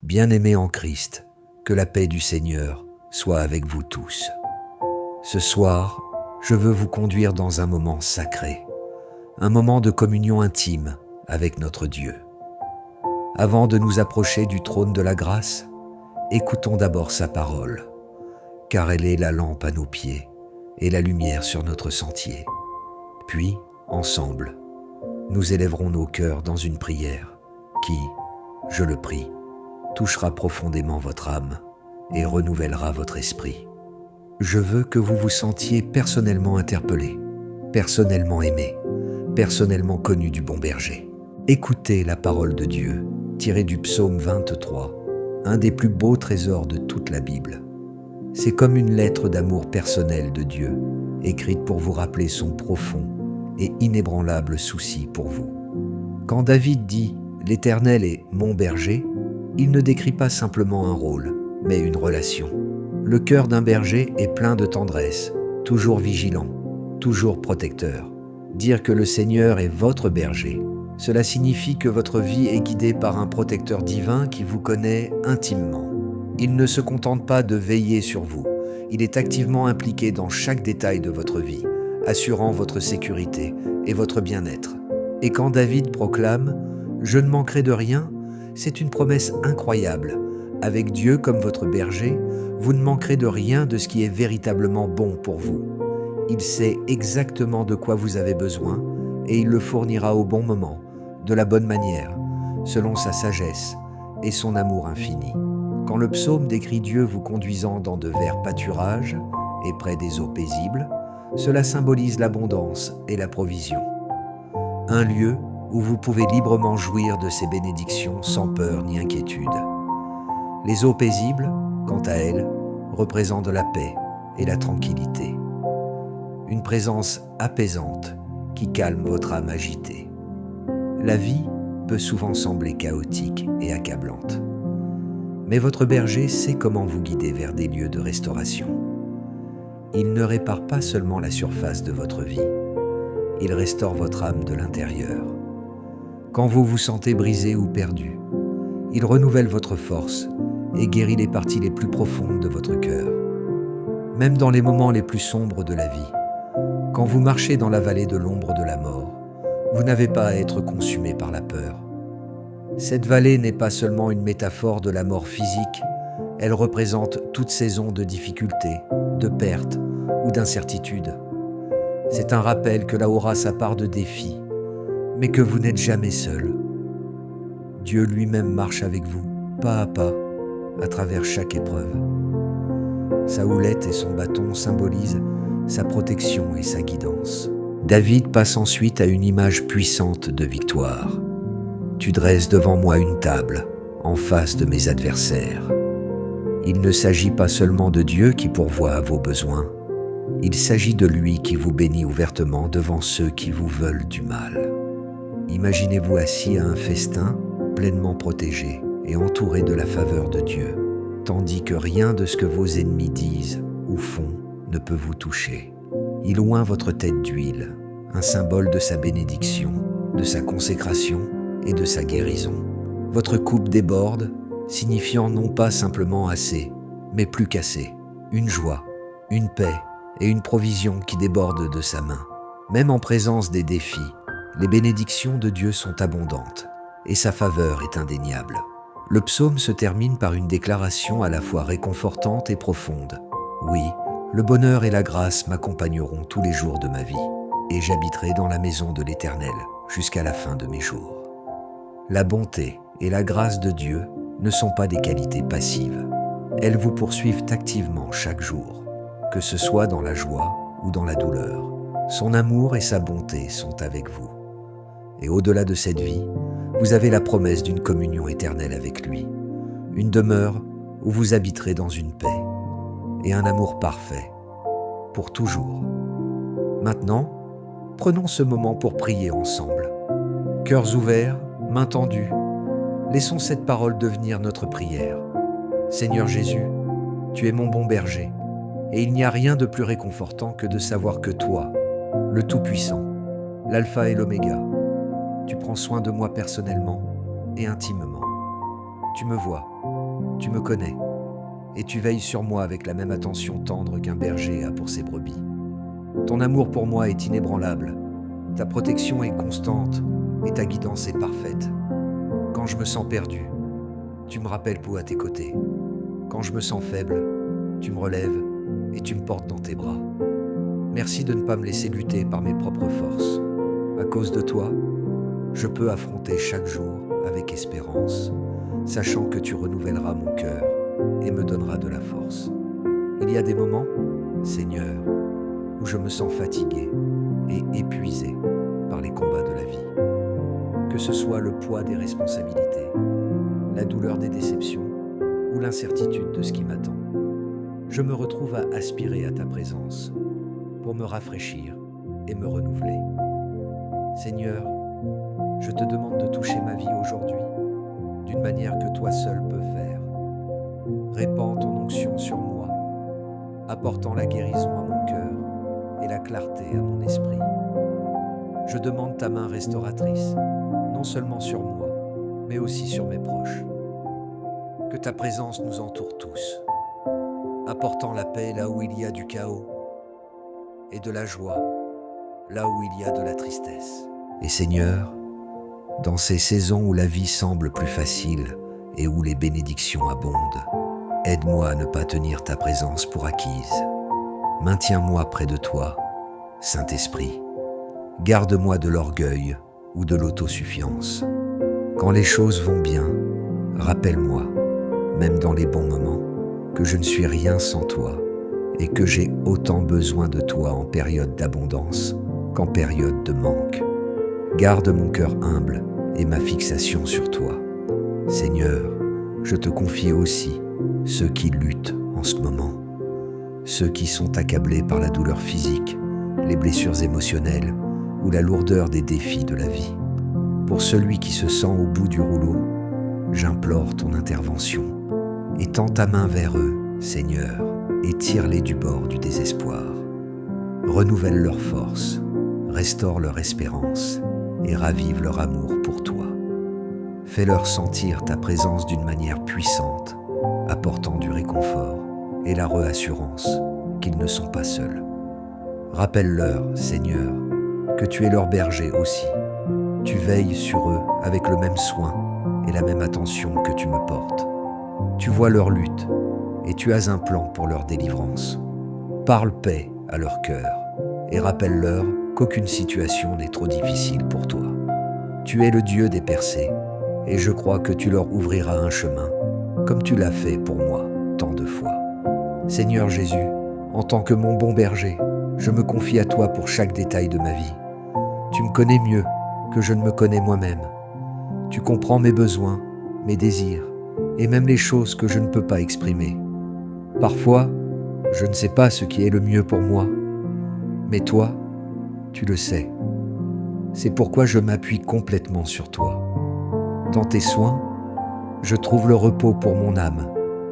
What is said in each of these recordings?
Bien-aimés en Christ, que la paix du Seigneur soit avec vous tous. Ce soir, je veux vous conduire dans un moment sacré, un moment de communion intime avec notre Dieu. Avant de nous approcher du trône de la grâce, écoutons d'abord sa parole, car elle est la lampe à nos pieds et la lumière sur notre sentier. Puis, ensemble, nous élèverons nos cœurs dans une prière qui, je le prie, touchera profondément votre âme et renouvellera votre esprit. Je veux que vous vous sentiez personnellement interpellé, personnellement aimé, personnellement connu du bon berger. Écoutez la parole de Dieu, tirée du psaume 23, un des plus beaux trésors de toute la Bible. C'est comme une lettre d'amour personnel de Dieu, écrite pour vous rappeler son profond et inébranlable souci pour vous. Quand David dit « L'Éternel est mon berger », il ne décrit pas simplement un rôle, mais une relation. Le cœur d'un berger est plein de tendresse, toujours vigilant, toujours protecteur. Dire que le Seigneur est votre berger, cela signifie que votre vie est guidée par un protecteur divin qui vous connaît intimement. Il ne se contente pas de veiller sur vous, il est activement impliqué dans chaque détail de votre vie, assurant votre sécurité et votre bien-être. Et quand David proclame « Je ne manquerai de rien », c'est une promesse incroyable. Avec Dieu comme votre berger, vous ne manquerez de rien de ce qui est véritablement bon pour vous. Il sait exactement de quoi vous avez besoin et il le fournira au bon moment, de la bonne manière, selon sa sagesse et son amour infini. Quand le psaume décrit Dieu vous conduisant dans de verts pâturages et près des eaux paisibles, cela symbolise l'abondance et la provision. Un lieu où vous pouvez librement jouir de ses bénédictions sans peur ni inquiétude. Les eaux paisibles, quant à elles, représentent la paix et la tranquillité. Une présence apaisante qui calme votre âme agitée. La vie peut souvent sembler chaotique et accablante. Mais votre berger sait comment vous guider vers des lieux de restauration. Il ne répare pas seulement la surface de votre vie, il restaure votre âme de l'intérieur. Quand vous vous sentez brisé ou perdu, il renouvelle votre force et guérit les parties les plus profondes de votre cœur. Même dans les moments les plus sombres de la vie, quand vous marchez dans la vallée de l'ombre de la mort, vous n'avez pas à être consumé par la peur. Cette vallée n'est pas seulement une métaphore de la mort physique, elle représente toute saison de difficultés, de pertes ou d'incertitudes. C'est un rappel que là aura sa part de défis, mais que vous n'êtes jamais seul. Dieu lui-même marche avec vous, pas à pas, à travers chaque épreuve. Sa houlette et son bâton symbolisent sa protection et sa guidance. David passe ensuite à une image puissante de victoire. Tu dresses devant moi une table, en face de mes adversaires. Il ne s'agit pas seulement de Dieu qui pourvoit à vos besoins, il s'agit de lui qui vous bénit ouvertement devant ceux qui vous veulent du mal. Imaginez-vous assis à un festin, pleinement protégé et entouré de la faveur de Dieu, tandis que rien de ce que vos ennemis disent ou font ne peut vous toucher. Il oint votre tête d'huile, un symbole de sa bénédiction, de sa consécration et de sa guérison. Votre coupe déborde, signifiant non pas simplement assez, mais plus qu'assez, une joie, une paix et une provision qui débordent de sa main. Même en présence des défis, les bénédictions de Dieu sont abondantes et sa faveur est indéniable. Le psaume se termine par une déclaration à la fois réconfortante et profonde. Oui, le bonheur et la grâce m'accompagneront tous les jours de ma vie et j'habiterai dans la maison de l'Éternel jusqu'à la fin de mes jours. La bonté et la grâce de Dieu ne sont pas des qualités passives. Elles vous poursuivent activement chaque jour, que ce soit dans la joie ou dans la douleur. Son amour et sa bonté sont avec vous. Et au-delà de cette vie, vous avez la promesse d'une communion éternelle avec lui, une demeure où vous habiterez dans une paix et un amour parfait, pour toujours. Maintenant, prenons ce moment pour prier ensemble. Cœurs ouverts, mains tendues, laissons cette parole devenir notre prière. Seigneur Jésus, tu es mon bon berger, et il n'y a rien de plus réconfortant que de savoir que toi, le Tout-Puissant, l'Alpha et l'Oméga, tu prends soin de moi personnellement et intimement. Tu me vois, Tu me connais, et tu veilles sur moi avec la même attention tendre qu'un berger a pour ses brebis. Ton amour pour moi est inébranlable, ta protection est constante et ta guidance est parfaite. Quand je me sens perdu, tu me rappelles pour à tes côtés. Quand je me sens faible, tu me relèves et tu me portes dans tes bras. Merci de ne pas me laisser lutter par mes propres forces. À cause de toi, je peux affronter chaque jour avec espérance, sachant que tu renouvelleras mon cœur et me donneras de la force. Il y a des moments, Seigneur, où je me sens fatigué et épuisé par les combats de la vie. Que ce soit le poids des responsabilités, la douleur des déceptions ou l'incertitude de ce qui m'attend, je me retrouve à aspirer à ta présence pour me rafraîchir et me renouveler. Seigneur, je te demande de toucher ma vie aujourd'hui d'une manière que toi seul peux faire. Répands ton onction sur moi, apportant la guérison à mon cœur et la clarté à mon esprit. Je demande ta main restauratrice, non seulement sur moi, mais aussi sur mes proches. Que ta présence nous entoure tous, apportant la paix là où il y a du chaos et de la joie là où il y a de la tristesse. Et Seigneur, dans ces saisons où la vie semble plus facile et où les bénédictions abondent, aide-moi à ne pas tenir ta présence pour acquise. Maintiens-moi près de toi, Saint-Esprit. Garde-moi de l'orgueil ou de l'autosuffiance. Quand les choses vont bien, rappelle-moi, même dans les bons moments, que je ne suis rien sans toi et que j'ai autant besoin de toi en période d'abondance qu'en période de manque. Garde mon cœur humble et ma fixation sur toi. Seigneur, je te confie aussi ceux qui luttent en ce moment, ceux qui sont accablés par la douleur physique, les blessures émotionnelles ou la lourdeur des défis de la vie. Pour celui qui se sent au bout du rouleau, j'implore ton intervention. Étends ta main vers eux, Seigneur, et tire-les du bord du désespoir. Renouvelle leur force, restaure leur espérance et ravive leur amour pour toi. Fais-leur sentir ta présence d'une manière puissante, apportant du réconfort et la réassurance qu'ils ne sont pas seuls. Rappelle-leur, Seigneur, que tu es leur berger aussi. Tu veilles sur eux avec le même soin et la même attention que tu me portes. Tu vois leur lutte et tu as un plan pour leur délivrance. Parle paix à leur cœur et rappelle-leur qu'aucune situation n'est trop difficile pour toi. Tu es le Dieu des percées et je crois que tu leur ouvriras un chemin, comme tu l'as fait pour moi tant de fois. Seigneur Jésus, en tant que mon bon berger, je me confie à toi pour chaque détail de ma vie. Tu me connais mieux que je ne me connais moi-même. Tu comprends mes besoins, mes désirs et même les choses que je ne peux pas exprimer. Parfois, je ne sais pas ce qui est le mieux pour moi, mais toi, tu le sais. C'est pourquoi je m'appuie complètement sur toi. Dans tes soins, je trouve le repos pour mon âme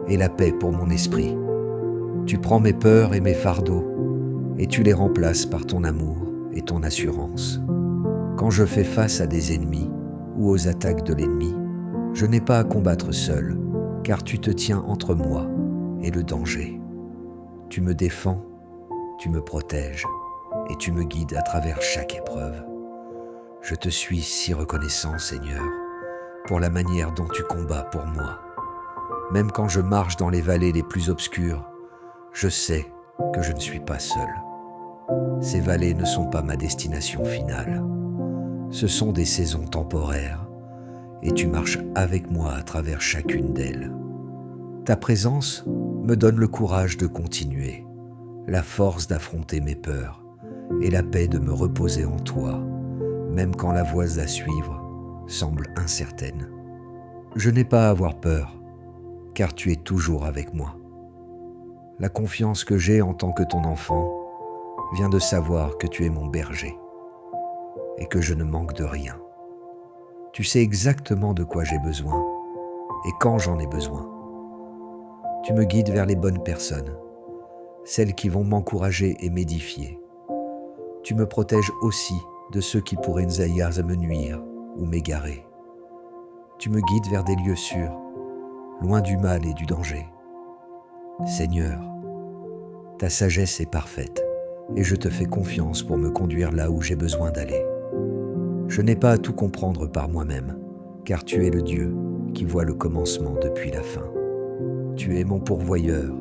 et la paix pour mon esprit. Tu prends mes peurs et mes fardeaux et tu les remplaces par ton amour et ton assurance. Quand je fais face à des ennemis ou aux attaques de l'ennemi, je n'ai pas à combattre seul, car tu te tiens entre moi et le danger. Tu me défends, tu me protèges et tu me guides à travers chaque épreuve. Je te suis si reconnaissant, Seigneur, pour la manière dont tu combats pour moi. Même quand je marche dans les vallées les plus obscures, je sais que je ne suis pas seul. Ces vallées ne sont pas ma destination finale. Ce sont des saisons temporaires et tu marches avec moi à travers chacune d'elles. Ta présence me donne le courage de continuer, la force d'affronter mes peurs et la paix de me reposer en toi, même quand la voie à suivre semble incertaine. Je n'ai pas à avoir peur, car tu es toujours avec moi. La confiance que j'ai en tant que ton enfant vient de savoir que tu es mon berger et que je ne manque de rien. Tu sais exactement de quoi j'ai besoin et quand j'en ai besoin. Tu me guides vers les bonnes personnes, celles qui vont m'encourager et m'édifier. Tu me protèges aussi de ceux qui pourraient à me nuire ou m'égarer. Tu me guides vers des lieux sûrs, loin du mal et du danger. Seigneur, ta sagesse est parfaite et je te fais confiance pour me conduire là où j'ai besoin d'aller. Je n'ai pas à tout comprendre par moi-même, car tu es le Dieu qui voit le commencement depuis la fin. Tu es mon pourvoyeur,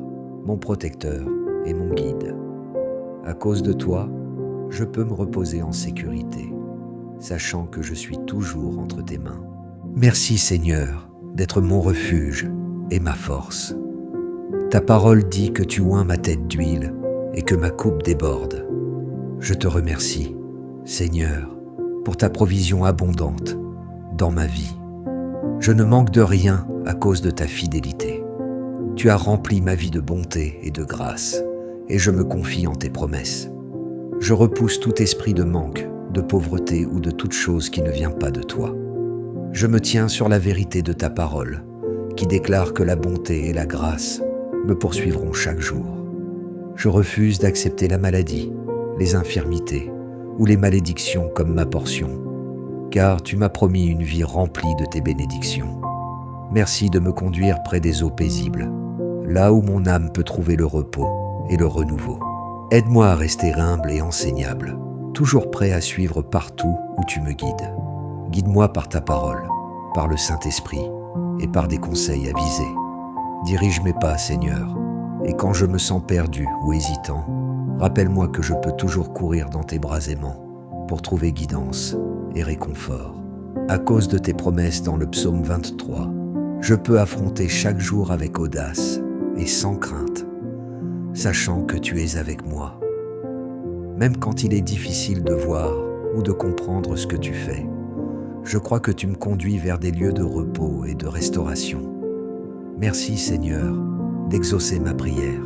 mon protecteur et mon guide. À cause de toi, je peux me reposer en sécurité, sachant que je suis toujours entre tes mains. Merci Seigneur d'être mon refuge et ma force. Ta parole dit que tu oins ma tête d'huile et que ma coupe déborde. Je te remercie, Seigneur, pour ta provision abondante dans ma vie. Je ne manque de rien à cause de ta fidélité. Tu as rempli ma vie de bonté et de grâce, et je me confie en tes promesses. Je repousse tout esprit de manque, de pauvreté ou de toute chose qui ne vient pas de toi. Je me tiens sur la vérité de ta parole, qui déclare que la bonté et la grâce me poursuivront chaque jour. Je refuse d'accepter la maladie, les infirmités ou les malédictions comme ma portion, car tu m'as promis une vie remplie de tes bénédictions. Merci de me conduire près des eaux paisibles, là où mon âme peut trouver le repos et le renouveau. Aide-moi à rester humble et enseignable, toujours prêt à suivre partout où tu me guides. Guide-moi par ta parole, par le Saint-Esprit et par des conseils avisés. Dirige mes pas, Seigneur, et quand je me sens perdu ou hésitant, rappelle-moi que je peux toujours courir dans tes bras aimants pour trouver guidance et réconfort. À cause de tes promesses dans le psaume 23, je peux affronter chaque jour avec audace et sans crainte, sachant que tu es avec moi. Même quand il est difficile de voir ou de comprendre ce que tu fais, je crois que tu me conduis vers des lieux de repos et de restauration. Merci Seigneur d'exaucer ma prière.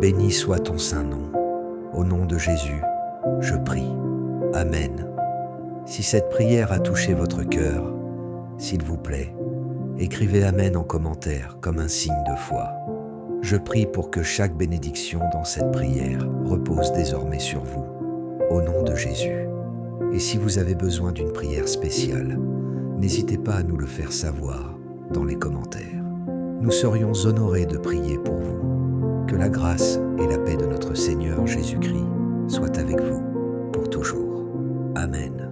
Béni soit ton saint nom. Au nom de Jésus, je prie. Amen. Si cette prière a touché votre cœur, s'il vous plaît, écrivez Amen en commentaire comme un signe de foi. Je prie pour que chaque bénédiction dans cette prière repose désormais sur vous, au nom de Jésus. Et si vous avez besoin d'une prière spéciale, n'hésitez pas à nous le faire savoir dans les commentaires. Nous serions honorés de prier pour vous. Que la grâce et la paix de notre Seigneur Jésus-Christ soient avec vous pour toujours. Amen.